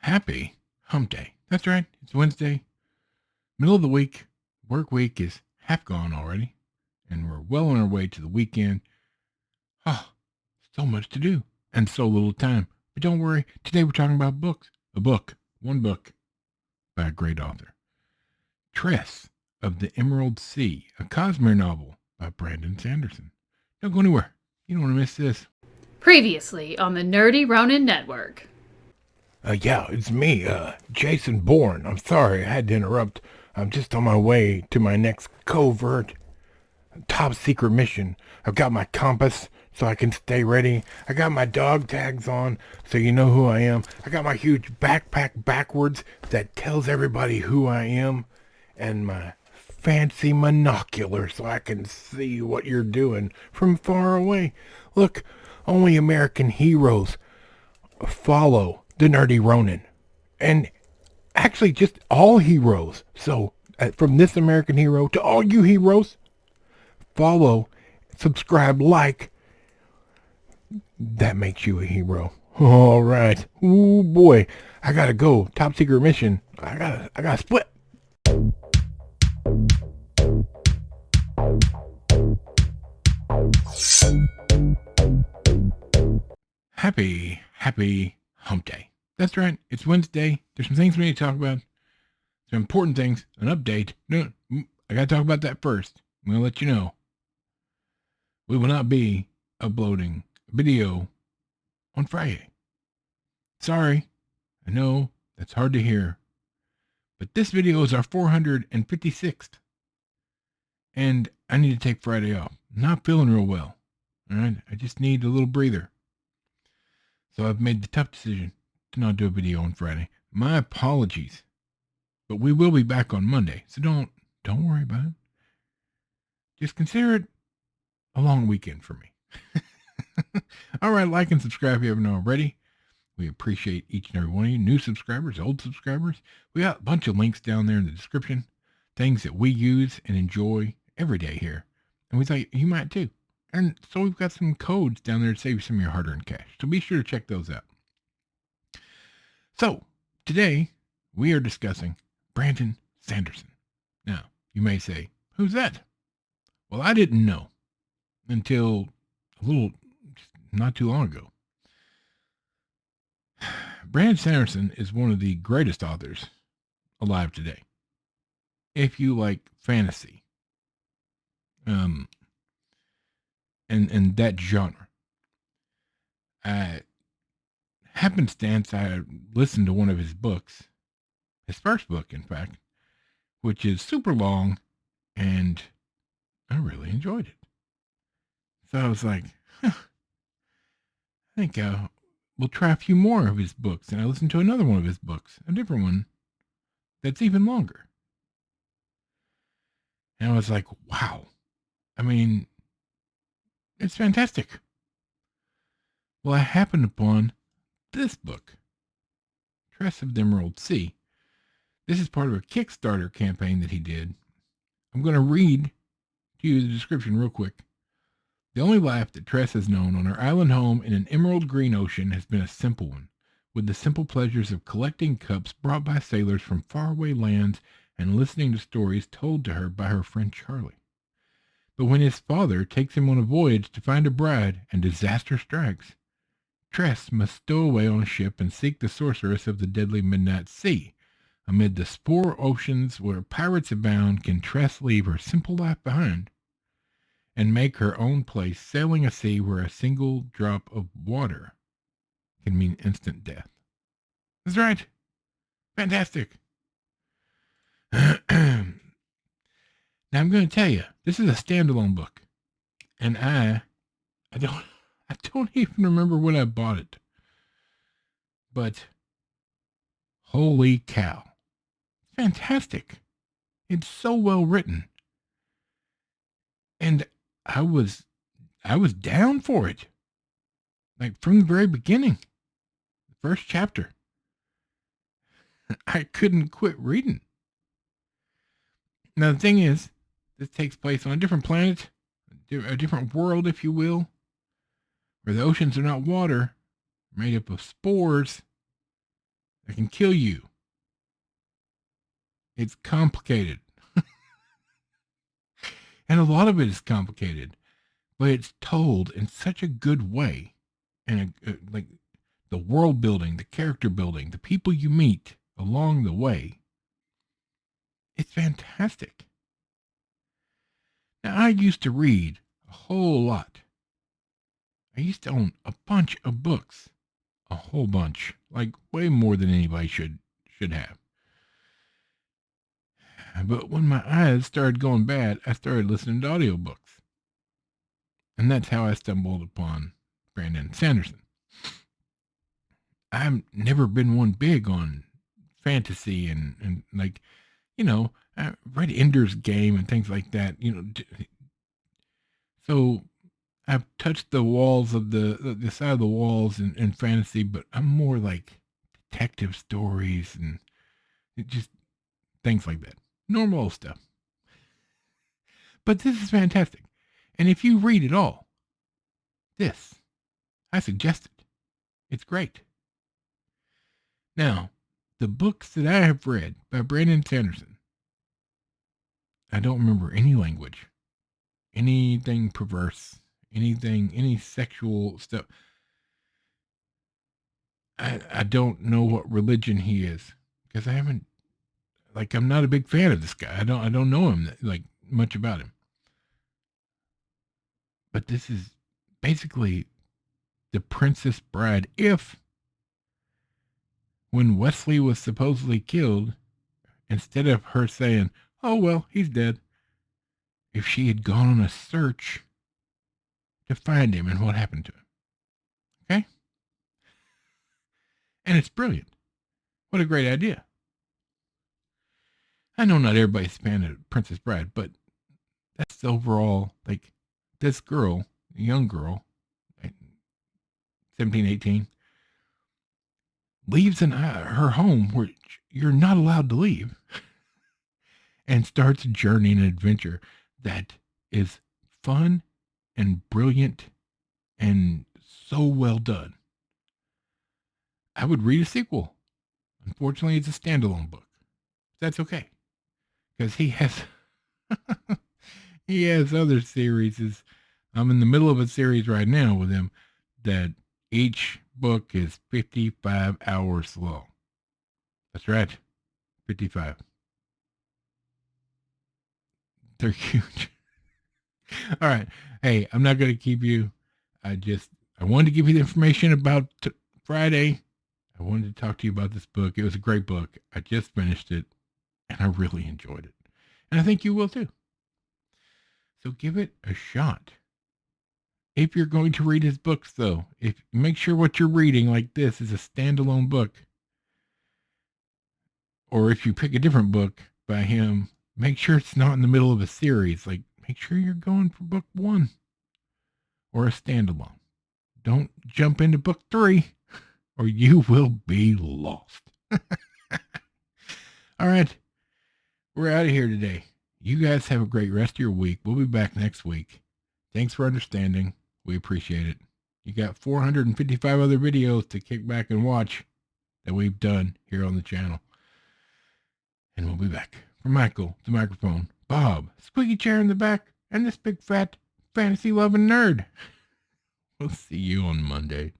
Happy Humpday. That's right. It's Wednesday, middle of the week. Work week is half gone already, and we're well on our way to the weekend. Oh, so much to do and so little time. But don't worry. Today we're talking about books. One book by a great author. Tress of the Emerald Sea, a Cosmere novel by Brandon Sanderson. Don't go anywhere. You don't want to miss this. Previously on the Nerdy Ronin Network. Yeah, it's me, Jason Bourne. I'm sorry I had to interrupt. I'm just on my way to my next covert, top secret mission. I've got my compass so I can stay ready. I got my dog tags on so you know who I am. I got my huge backpack backwards that tells everybody who I am. And my fancy monocular so I can see what you're doing from far away. Look, only American heroes follow the Nerdy Ronin. And actually just all heroes. So from this American hero to all you heroes, follow, subscribe, like. That makes you a hero. All right. Ooh boy, I gotta go. Top secret mission. I gotta split. Happy Humpday. That's right. It's Wednesday. There's some things we need to talk about. Some important things. An update. No, I gotta talk about that first. I'm gonna let you know. We will not be uploading a video on Friday. Sorry. I know that's hard to hear. But this video is our 456th. And I need to take Friday off. I'm not feeling real well. All right. I just need a little breather. So I've made the tough decision to not do a video on Friday. My apologies. But we will be back on Monday. So don't worry about it. Just consider it a long weekend for me. All right, like and subscribe if you haven't already. We appreciate each and every one of you, new subscribers, old subscribers. We got a bunch of links down there in the description, things that we use and enjoy every day here. And we thought you might too. And so we've got some codes down there to save you some of your hard-earned cash. So be sure to check those out. So today we are discussing Brandon Sanderson. Now, you may say, who's that? Well, I didn't know until not too long ago. Brandon Sanderson is one of the greatest authors alive today. If you like fantasy, and that genre. Happenstance, I listened to one of his books, his first book, in fact, which is super long, and I really enjoyed it. So I was like, I think we'll try a few more of his books. And I listened to another one of his books, a different one that's even longer. And I was like, wow. I mean, it's fantastic. Well, I happened upon this book, Tress of the Emerald Sea. This is part of a Kickstarter campaign that he did. I'm going to read to you the description real quick. The only life that Tress has known on her island home in an emerald green ocean has been a simple one, with the simple pleasures of collecting cups brought by sailors from faraway lands and listening to stories told to her by her friend Charlie. But when his father takes him on a voyage to find a bride and disaster strikes, Tress must stow away on a ship and seek the sorceress of the deadly midnight sea. Amid the spore oceans where pirates abound, can Tress leave her simple life behind and make her own place, sailing a sea where a single drop of water can mean instant death. That's right. Fantastic. Now I'm going to tell you, this is a standalone book, and I don't even remember when I bought it, but holy cow, fantastic! It's so well written, and I was down for it, like from the very beginning, the first chapter. I couldn't quit reading. Now the thing is, this takes place on a different planet, a different world, if you will, where the oceans are not water, made up of spores that can kill you. It's complicated. And a lot of it is complicated, but it's told in such a good way. And like the world building, the character building, the people you meet along the way. It's fantastic. Now, I used to read a whole lot. I used to own a bunch of books. A whole bunch. Like way more than anybody should have. But when my eyes started going bad, I started listening to audiobooks. And that's how I stumbled upon Brandon Sanderson. I've never been one big on fantasy and like, I read Ender's Game and things like that, So I've touched the walls of the side of the walls in fantasy, but I'm more like detective stories and just things like that. Normal stuff. But this is fantastic. And if you read it all, I suggest it. It's great. Now, the books that I have read by Brandon Sanderson, I don't remember any language, anything perverse, any sexual stuff. I don't know what religion he is because I haven't, I'm not a big fan of this guy. I don't know him much about him. But this is basically the Princess Bride. If when Wesley was supposedly killed, instead of her saying, "Oh well, he's dead," if she had gone on a search to find him and what happened to him. Okay? And it's brilliant. What a great idea. I know not everybody's a fan of Princess Bride, but that's overall, this girl, a young girl, 17, 18, leaves her home where you're not allowed to leave and starts a journey and adventure that is fun and brilliant and so well done. I would read a sequel. Unfortunately, it's a standalone book. That's okay. Because he has other series. I'm in the middle of a series right now with him that each book is 55 hours long. That's right. 55. They're huge. All right. Hey, I'm not going to keep you. I wanted to give you the information about Friday. I wanted to talk to you about this book. It was a great book. I just finished it and I really enjoyed it. And I think you will too. So give it a shot. If you're going to read his books though, make sure what you're reading like this is a standalone book. Or if you pick a different book by him, make sure it's not in the middle of a series. Make sure you're going for book 1 or a standalone. Don't jump into book 3 or you will be lost. All right. We're out of here today. You guys have a great rest of your week. We'll be back next week. Thanks for understanding. We appreciate it. You got 455 other videos to kick back and watch that we've done here on the channel. And we'll be back. From Michael, the microphone, Bob, squeaky chair in the back, and this big fat fantasy-loving nerd. We'll see you on Monday.